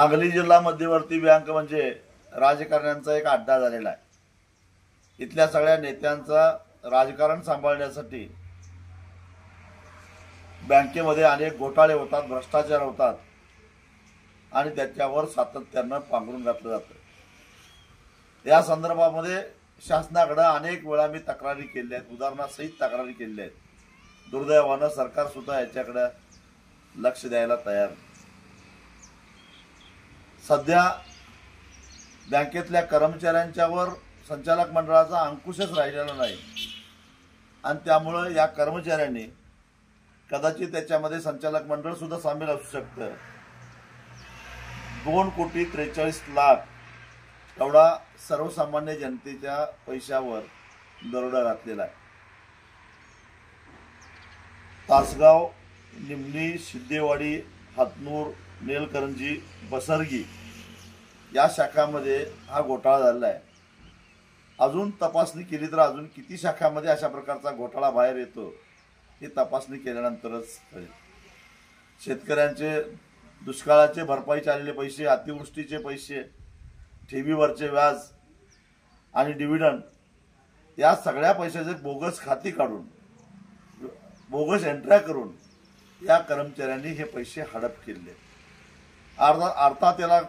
सांगली जिल्हा मध्यवर्ती बँक म्हणजे राजकारण्यांचा एक अड्डा झालेला आहे। इथल्या सगळ्या नेत्यांचा राजकारण सांभाळण्यासाठी बँकेमध्ये अनेक घोटाळे होतात, भ्रष्टाचार होतात आणि त्याच्यावर सातत्यानं पांघरून घातलं जातं। या संदर्भामध्ये शासनाकडे अनेक वेळा मी तक्रारी केल्या आहेत, उदाहरणासहित तक्रारी केल्या आहेत। दुर्दैवानं सरकार सुद्धा याच्याकडे लक्ष द्यायला तयार नाही। सध्या बँकेतल्या कर्मचाऱ्यांच्यावर संचालक मंडळाचा अंकुशच राहिलेला नाही आणि त्यामुळे या कर्मचाऱ्यांनी कदाचित त्याच्यामध्ये संचालक मंडळ सुद्धा सामील असू शकतं। 2,43,00,00,000 एवढा सर्वसामान्य जनतेच्या पैशावर दरोडा घातलेला आहे। तासगाव, निमणी, सिद्धेवाडी, हातनूर, नेलकरंजी, बसरगी या शाखांमध्ये हा घोटाळा झालेला आहे। अजून तपासणी केली तर अजून किती शाखांमध्ये अशा प्रकारचा घोटाळा बाहेर येतो ही तपासणी केल्यानंतरच कळेल। शेतकऱ्यांचे दुष्काळाचे भरपाईचे आलेले पैसे, अतिवृष्टीचे पैसे, ठेवीवरचे व्याज आणि डिव्हिडंड या सगळ्या पैशाचे बोगस खाती काढून, बोगस एंट्र्या करून या कर्मचाऱ्यांनी हे पैसे हडप केले। अर्थात त्याला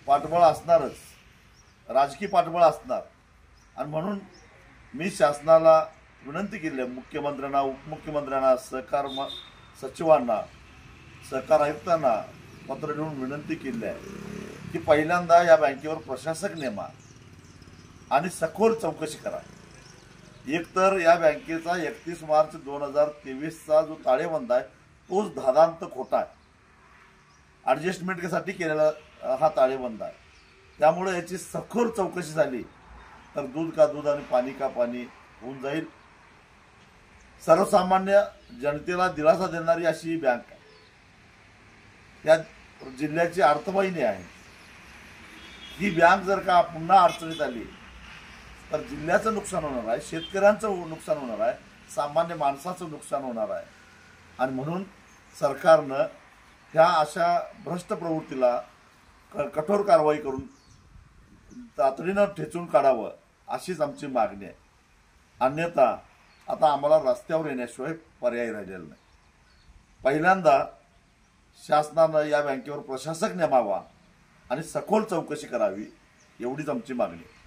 पाठबळ असणारच, राजकीय पाठबळ असणार आणि म्हणून मी शासनाला विनंती केली, मुख्यमंत्र्यांना, उपमुख्यमंत्र्यांना, सहकार सचिवांना, सहकार आयुक्तांना पत्र लिहून विनंती केली आहे की पहिल्यांदा या बँकेवर प्रशासक नेमा आणि सखोल चौकशी करा। एकतर या बँकेचा 31 मार्च 2023चा जो ताळेबंद आहे तोच धादांत खोटा आहे। ॲडजस्टमेंटसाठी केलेला हा ताळेबंद आहे। त्यामुळे याची सखोल चौकशी झाली तर दूध का दूध आणि पाणी का पाणी होऊन जाईल। सर्वसामान्य जनतेला दिलासा देणारी अशी ही बँक आहे। या जिल्ह्याची अर्थवाहिनी आहे। ही बँक जर का पुन्हा अडचणीत आली तर जिल्ह्याचं नुकसान होणार आहे, शेतकऱ्यांचं नुकसान होणार आहे, सामान्य माणसाचं नुकसान होणार आहे आणि म्हणून सरकारनं ह्या अशा भ्रष्ट प्रवृत्तीला कठोर कारवाई करून तातडीनं ठेचून काढावं अशीच आमची मागणी आहे। अन्यथा आता आम्हाला रस्त्यावर येण्याशिवाय पर्याय राहिलेला नाही। पहिल्यांदा शासनानं या बँकेवर प्रशासक नेमावा आणि सखोल चौकशी करावी एवढीच आमची मागणी आहे।